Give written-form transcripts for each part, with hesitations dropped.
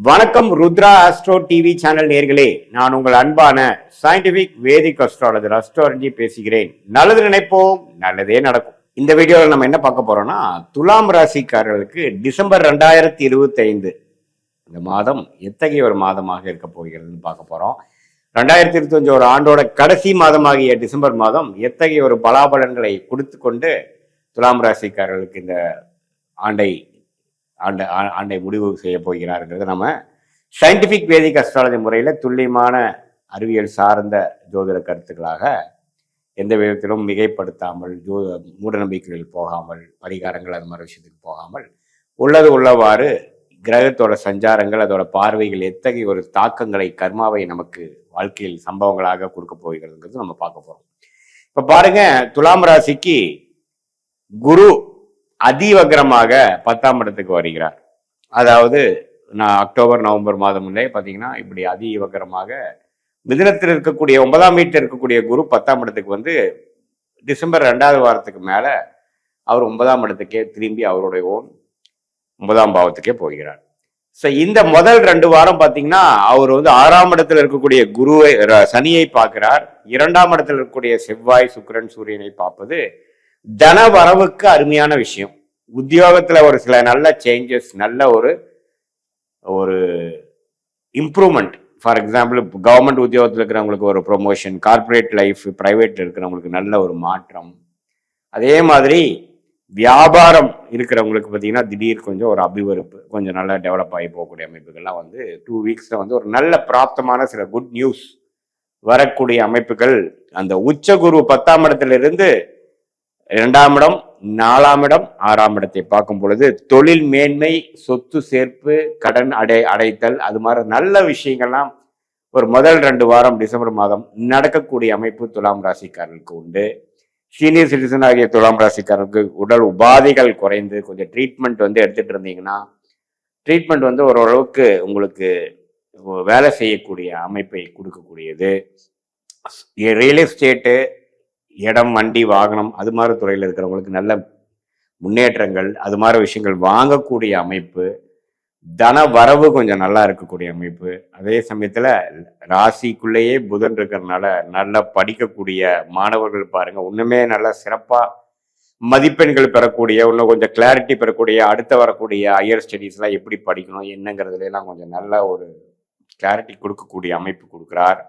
வணக்கம் Rudra astro TV channel நேர்களே, நான் உங்கள் அன்பான சயின்டிபிக் வேதிக் அஸ்ட்ராலஜர் அஸ்ட்ராலஜி பேசுகிறேன். நல்லது நினைப்போம், நல்லதே நடக்கும். இந்த வீடியோவில் நம்ம என்ன பார்க்க போறோம்னா, துலாம் ராசிக்காரர்களுக்கு டிசம்பர் 2025 இந்த மாதம் எத்தகைய ஒரு மாதமாக இருக்க போகிறதுன்னு பார்க்க போறோம். 2025 ஒரு ஆண்டோட கடைசி மாதமாகிய டிசம்பர் மாதம் எத்தகைய ஒரு பலாபலன்களை கொடுத்து கொண்டு துலாம் ராசிக்காரர்களுக்கு இந்த ஆண்டை முடிவு செய்ய போகிறாருங்கிறது நம்ம சயின்டிபிக் வேதிக் அஸ்ட்ராலஜி முறையில் துல்லியமான அறிவியல் சார்ந்த ஜோதிட கருத்துக்களாக எந்த விதத்திலும் மிகைப்படுத்தாமல் மூட நம்பிக்கைகள் போகாமல் பரிகாரங்கள் அது மாதிரி விஷயத்துக்கு போகாமல் உள்ளது உள்ளவாறு கிரகத்தோட சஞ்சாரங்கள் அதோட பார்வைகள் எத்தகைய ஒரு தாக்கங்களை கர்மாவை நமக்கு வாழ்க்கையில் சம்பவங்களாக கொடுக்க போகிறதுங்கிறது நம்ம பார்க்க போறோம். இப்ப பாருங்க, துலாம் ராசிக்கு குரு அதிவக்ரமாக 10ஆம் இடத்துக்கு வருகிறார். அதாவது நான் அக்டோபர் நவம்பர் மாதம் முன்னே பார்த்தீங்கன்னா இப்படி அதிவக்ரமாக மிதுனத்தில் இருக்கக்கூடிய 9ஆம் வீட்டில் இருக்கக்கூடிய குரு 10ஆம் இடத்துக்கு வந்து டிசம்பர் 2வது வாரத்துக்கு மேல அவர் 9ஆம் இடத்துக்கே திரும்பி அவருடைய 9ஆம் பாவத்துக்கே போகிறார். ஸோ இந்த முதல் 2 வாரம் பார்த்தீங்கன்னா அவர் வந்து 6ஆம் இடத்துல இருக்கக்கூடிய குருவை சனியை பார்க்கிறார். 2ஆம் இடத்துல இருக்கக்கூடிய செவ்வாய் சுக்கிரன் சூரியனை பார்ப்பது தன வரவுக்கு அருமையான விஷயம். உத்தியோகத்துல ஒரு சில நல்ல சேஞ்சஸ், நல்ல ஒரு இம்ப்ரூவ்மெண்ட். ஃபார் எக்ஸாம்பிள், கவர்மெண்ட் உத்தியோகத்தில் இருக்கிறவங்களுக்கு ஒரு ப்ரொமோஷன், கார்பரேட் லைஃப், பிரைவேட்ல இருக்கிறவங்களுக்கு நல்ல ஒரு மாற்றம். அதே மாதிரி வியாபாரம் இருக்கிறவங்களுக்கு பார்த்தீங்கன்னா திடீர் கொஞ்சம் ஒரு அபிவருப்பு, கொஞ்சம் நல்லா டெவலப் ஆகி போகக்கூடிய அமைப்புகள்லாம் வந்து 2 வீக்ஸ்ல வந்து ஒரு நல்ல பிராப்தமான சில குட் நியூஸ் வரக்கூடிய அமைப்புகள். அந்த உச்சகுரு 10ஆம் இடத்துல இருந்து 2ஆம் இடம், 4ஆம் இடம், 6ஆம் இடத்தை பார்க்கும் பொழுது தொழில் மேன்மை, சொத்து சேர்ப்பு, கடன் அடைத்தல், அது மாதிரி நல்ல விஷயங்கள்லாம் ஒரு முதல் 2 வாரம் டிசம்பர் மாதம் நடக்கக்கூடிய அமைப்பு துலாம் ராசிக்காரர்களுக்கு உண்டு. சீனியர் சிட்டிசன் ஆகிய துலாம் ராசிக்காரருக்கு உடல் உபாதைகள் குறைந்து கொஞ்சம் ட்ரீட்மெண்ட் வந்து எடுத்துட்டு இருந்தீங்கன்னா ட்ரீட்மெண்ட் வந்து ஓரளவுக்கு உங்களுக்கு வேலை செய்யக்கூடிய அமைப்பை கொடுக்கக்கூடியது. ரியல் எஸ்டேட்டு, இடம், வண்டி, வாகனம், அது மாதிரி துறையில் இருக்கிறவங்களுக்கு நல்ல முன்னேற்றங்கள், அது மாதிரி விஷயங்கள் வாங்கக்கூடிய அமைப்பு. தன வரவு கொஞ்சம் நல்லா இருக்கக்கூடிய அமைப்பு. அதே சமயத்துல ராசிக்குள்ளேயே புதன் இருக்கிறதுனால நல்லா படிக்கக்கூடிய மாணவர்கள் பாருங்க, இன்னுமே நல்லா சிறப்பா மதிப்பெண்கள் பெறக்கூடிய, இன்னும் கொஞ்சம் கிளாரிட்டி பெறக்கூடிய, அடுத்த வரக்கூடிய ஹையர் ஸ்டடீஸ்லாம் எப்படி படிக்கணும் என்னங்கிறதுல எல்லாம் கொஞ்சம் நல்ல ஒரு கிளாரிட்டி கொடுக்கக்கூடிய அமைப்பு கொடுக்குறார்.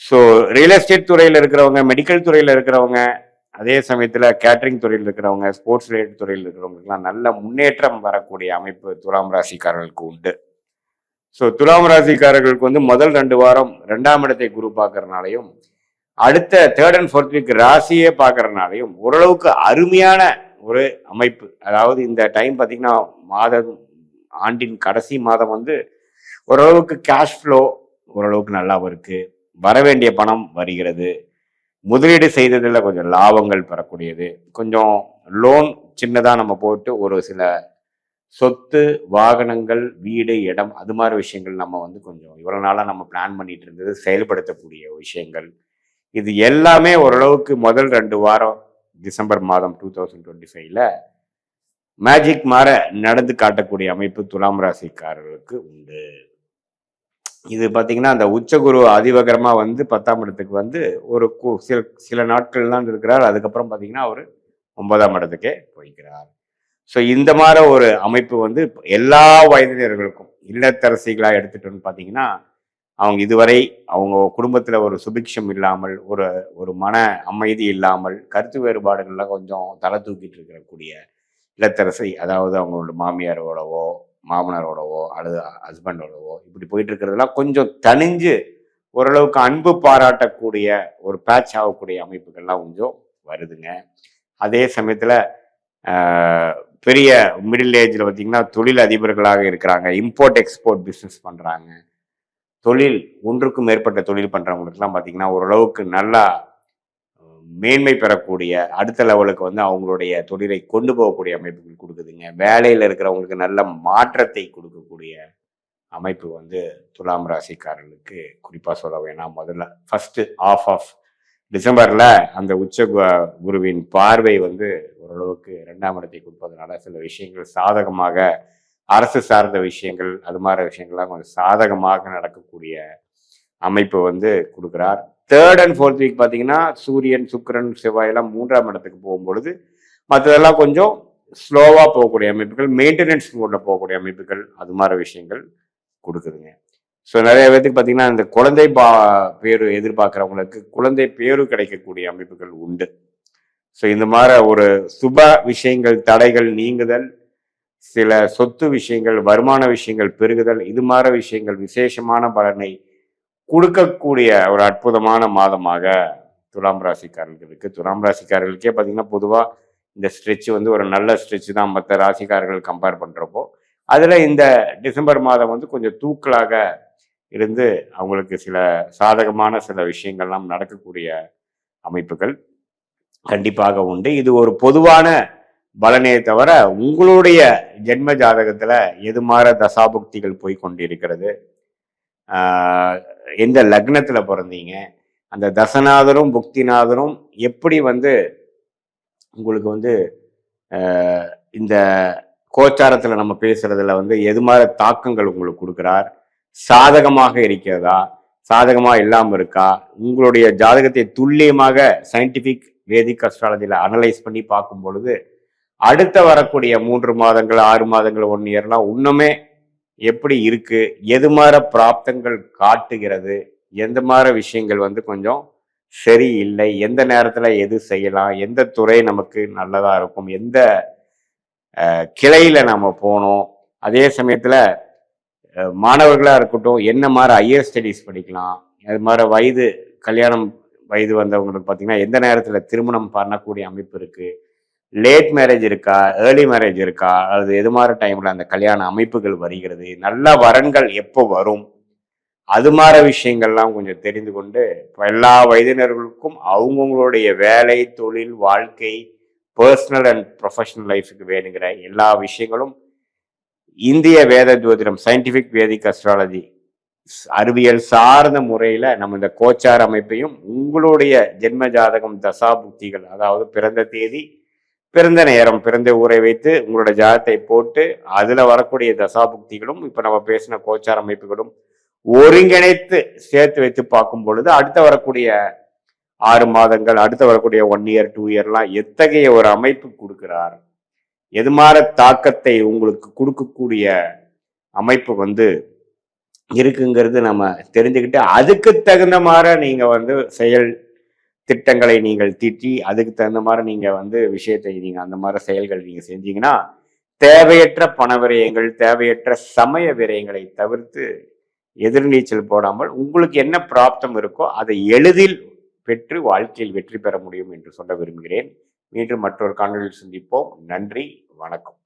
ஸோ ரியல் எஸ்டேட் துறையில் இருக்கிறவங்க, மெடிக்கல் துறையில் இருக்கிறவங்க, அதே சமயத்தில் கேட்டரிங் துறையில் இருக்கிறவங்க, ஸ்போர்ட்ஸ் ரிலேட்டட் துறையில் இருக்கிறவங்களுக்குலாம் நல்ல முன்னேற்றம் வரக்கூடிய அமைப்பு துலாம் ராசிக்காரர்களுக்கு உண்டு. ஸோ துலாம் ராசிக்காரர்களுக்கு வந்து முதல் 2 வாரம் 2ஆம் இடத்தை குரு பார்க்கறனாலையும் அடுத்த 3rd and 4th வீக் ராசியே பார்க்கறனாலையும் ஓரளவுக்கு அருமையான ஒரு அமைப்பு. அதாவது இந்த டைம் பார்த்தீங்கன்னா ஆண்டின் கடைசி மாதம் வந்து ஓரளவுக்கு கேஷ் ஃப்ளோ ஓரளவுக்கு நல்லாவும் இருக்கு. வரவேண்டிய பணம் வருகிறது. முதலீடு செய்ததில் கொஞ்சம் லாபங்கள் பெறக்கூடியது. கொஞ்சம் லோன் சின்னதாக நம்ம போட்டு ஒரு சில சொத்து, வாகனங்கள், வீடு, இடம், அது மாதிரி விஷயங்கள் நம்ம வந்து கொஞ்சம் இவ்வளோ நாளாக நம்ம பிளான் பண்ணிட்டு இருந்தது செயல்படுத்தக்கூடிய விஷயங்கள். இது எல்லாமே ஓரளவுக்கு முதல் 2 வாரம் டிசம்பர் மாதம் 2025ல மேஜிக் மாற நடந்து காட்டக்கூடிய அமைப்பு துலாம் ராசிக்காரர்களுக்கு உண்டு. இது பார்த்தீங்கன்னா அந்த உச்சகுரு அதிவகரமா வந்து 10ஆம் இடத்துக்கு வந்து ஒரு சில நாட்கள் தான் இருக்கிறார். அதுக்கப்புறம் பார்த்தீங்கன்னா அவர் 9ஆம் இடத்துக்கே போய்க்கிறார். ஸோ இந்த மாதிரி ஒரு அமைப்பு வந்து எல்லா வயதினர்களுக்கும், இல்லத்தரசிகளாக எடுத்துட்டோன்னு பார்த்தீங்கன்னா அவங்க இதுவரை அவங்க குடும்பத்தில் ஒரு சுபிக்ஷம் இல்லாமல், ஒரு மன அமைதி இல்லாமல், கருத்து வேறுபாடுகள்லாம் கொஞ்சம் தலை தூக்கிட்டு இருக்கக்கூடிய இல்லத்தரசி, அதாவது அவங்களோட மாமியாரோடவோ மாமனாரோடவோ அல்லது ஹஸ்பண்டோடவோ இப்படி போயிட்டு இருக்கிறதுலாம் கொஞ்சம் தனிஞ்சு ஓரளவுக்கு அன்பு பாராட்டக்கூடிய ஒரு பேட்ச் ஆகக்கூடிய அமைப்புகள்லாம் கொஞ்சம் வருதுங்க. அதே சமயத்தில் பெரிய மிடில் ஏஜில் பார்த்தீங்கன்னா தொழில் அதிபர்களாக இருக்கிறாங்க, இம்போர்ட் எக்ஸ்போர்ட் பிஸ்னஸ் பண்ணுறாங்க, தொழில் ஒன்றுக்கும் மேற்பட்ட தொழில் பண்ணுறவங்களுக்குலாம் பார்த்தீங்கன்னா ஓரளவுக்கு நல்லா மேன்மை பெறக்கூடிய, அடுத்த லெவலுக்கு வந்து அவங்களுடைய தொழிலை கொண்டு போகக்கூடிய அமைப்புகள் கொடுக்குதுங்க. வேலையில் இருக்கிறவங்களுக்கு நல்ல மாற்றத்தை கொடுக்கக்கூடிய அமைப்பு வந்து துலாம் ராசிக்காரர்களுக்கு குறிப்பாக சொல்ல வேணாம். முதல்ல ஃபர்ஸ்ட் ஆஃப் டிசம்பர்ல அந்த உச்ச குருவின் பார்வை வந்து ஓரளவுக்கு 2ஆம் இடத்தை கொடுப்பதனால சில விஷயங்கள் சாதகமாக அரசு சார்ந்த விஷயங்கள் அது மாதிரி விஷயங்கள்லாம் கொஞ்சம் சாதகமாக நடக்கக்கூடிய அமைப்பு வந்து கொடுக்குறார். 3rd and 4th வீக் பார்த்தீங்கன்னா சூரியன், சுக்கிரன், செவ்வாய் எல்லாம் 3ஆம் இடத்துக்கு போகும்பொழுது மற்றதெல்லாம் கொஞ்சம் ஸ்லோவாக போகக்கூடிய அமைப்புகள், மெயின்டெனன்ஸ் மோடில் போகக்கூடிய அமைப்புகள் அது மாதிரி விஷயங்கள் கொடுக்குதுங்க. ஸோ நிறைய பேருக்கு பார்த்தீங்கன்னா இந்த குழந்தை பேரு எதிர்பார்க்குறவங்களுக்கு குழந்தை பேரு கிடைக்கக்கூடிய அமைப்புகள் உண்டு. ஸோ இந்த மாதிரி ஒரு சுப விஷயங்கள் தடைகள் நீங்குதல், சில சொத்து விஷயங்கள், வருமான விஷயங்கள் பெருகுதல், இது மாதிரி விஷயங்கள் விசேஷமான பலனை கொடுக்கக்கூடிய ஒரு அற்புதமான மாதமாக துலாம் ராசிக்காரர்களுக்கு. துலாம் ராசிக்காரர்களுக்கே பார்த்தீங்கன்னா பொதுவாக இந்த ஸ்ட்ரெச் வந்து ஒரு நல்ல ஸ்ட்ரெச் தான் மற்ற ராசிக்காரர்கள் கம்பேர் பண்ணுறப்போ. அதில் இந்த டிசம்பர் மாதம் வந்து கொஞ்சம் தூக்கலாக இருந்து அவங்களுக்கு சில சாதகமான சில விஷயங்கள்லாம் நடக்கக்கூடிய அமைப்புகள் கண்டிப்பாக உண்டு. இது ஒரு பொதுவான பலனே தவிர உங்களுடைய ஜென்ம ஜாதகத்துல எது மாதிரி தசாபுக்திகள் போய் கொண்டிருக்கிறது, எந்த லக்னத்துல பிறந்தீங்க, அந்த தசநாதரும் புக்திநாதரும் எப்படி வந்து உங்களுக்கு வந்து இந்த கோச்சாரத்துல நம்ம பேசுறதுல வந்து எது மாதிரி தாக்கங்கள் உங்களுக்கு கொடுக்குறார், சாதகமாக இருக்கிறதா சாதகமா இல்லாம இருக்கா, உங்களுடைய ஜாதகத்தை துல்லியமாக சயின்டிபிக் வேதிக் அஸ்ட்ராலஜியில் அனலைஸ் பண்ணி பார்க்கும் பொழுது அடுத்த வரக்கூடிய 3 மாதங்கள் 6 மாதங்கள் 1 இயர்லாம் இன்னுமே எப்படி இருக்கு, எது மாதிரி பிராப்தங்கள் காட்டுகிறது, எந்த மாதிரி விஷயங்கள் வந்து கொஞ்சம் சரியில்லை, எந்த நேரத்தில் எது செய்யலாம், எந்த துறை நமக்கு நல்லதா இருக்கும், எந்த கிளையில நம்ம போனோம், அதே சமயத்தில் மாணவர்களாக இருக்கட்டும் என்ன மாதிரி ஹையர் ஸ்டடீஸ் படிக்கலாம், அது மாதிரி கல்யாணம் வயது வந்தவங்களுக்கு பார்த்தீங்கன்னா எந்த நேரத்தில் திருமணம் பண்ணக்கூடிய அமைப்பு இருக்குது, லேட் மேரேஜ் இருக்கா, ஏர்லி மேரேஜ் இருக்கா, அல்லது எது மாதிரி டைமில் அந்த கல்யாண அமைப்புகள் வருகிறது, நல்ல வரன்கள் எப்போ வரும், அது மாதிரி விஷயங்கள்லாம் கொஞ்சம் தெரிந்து கொண்டு எல்லா வயதினர்களுக்கும் அவங்கவுங்களுடைய வேலை, தொழில், வாழ்க்கை, பர்சனல் அண்ட் ப்ரொஃபஷனல் லைஃபுக்கு வேணுங்கிற எல்லா விஷயங்களும் இந்திய வேத ஜோதிடம் சயின்டிஃபிக் வேதிக் அஸ்ட்ராலஜி அறிவியல் சார்ந்த முறையில் நம்ம இந்த கோச்சார அமைப்பையும் உங்களுடைய ஜென்ம ஜாதகம் தசா புக்திகள், அதாவது பிறந்த தேதி, பிறந்த நேரம், பிறந்த ஊரை வைத்து உங்களோட ஜாதகத்தை போட்டு அதில் வரக்கூடிய தசாபுக்திகளும் இப்போ நம்ம பேசின கோச்சார அமைப்புகளும் ஒருங்கிணைத்து சேர்த்து வைத்து பார்க்கும் பொழுது அடுத்த வரக்கூடிய 6 மாதங்கள், அடுத்த வரக்கூடிய 1 இயர் 2 இயர்லாம் எத்தகைய ஒரு அமைப்பு கொடுக்கிறார், எது மாதிரி தாக்கத்தை உங்களுக்கு கொடுக்கக்கூடிய அமைப்பு வந்து இருக்குங்கிறது நம்ம தெரிஞ்சுக்கிட்டு அதுக்கு தகுந்த மாதிரி நீங்க வந்து செயல் திட்டங்களை நீங்கள் தீட்டி அதுக்கு தகுந்த மாதிரி நீங்க வந்து விஷயத்தை நீங்க அந்த மாதிரி செயல்கள் நீங்க செஞ்சீங்கன்னா தேவையற்ற பண விரயங்கள், தேவையற்ற சமய விரயங்களை தவிர்த்து எதிர்நீச்சல் போடாமல் உங்களுக்கு என்ன பிராப்தம் இருக்கோ அதை எளிதில் பெற்று வாழ்க்கையில் வெற்றி பெற முடியும் என்று சொல்ல விரும்புகிறேன். மீண்டும் மற்றொரு காணொலியில் சந்திப்போம். நன்றி, வணக்கம்.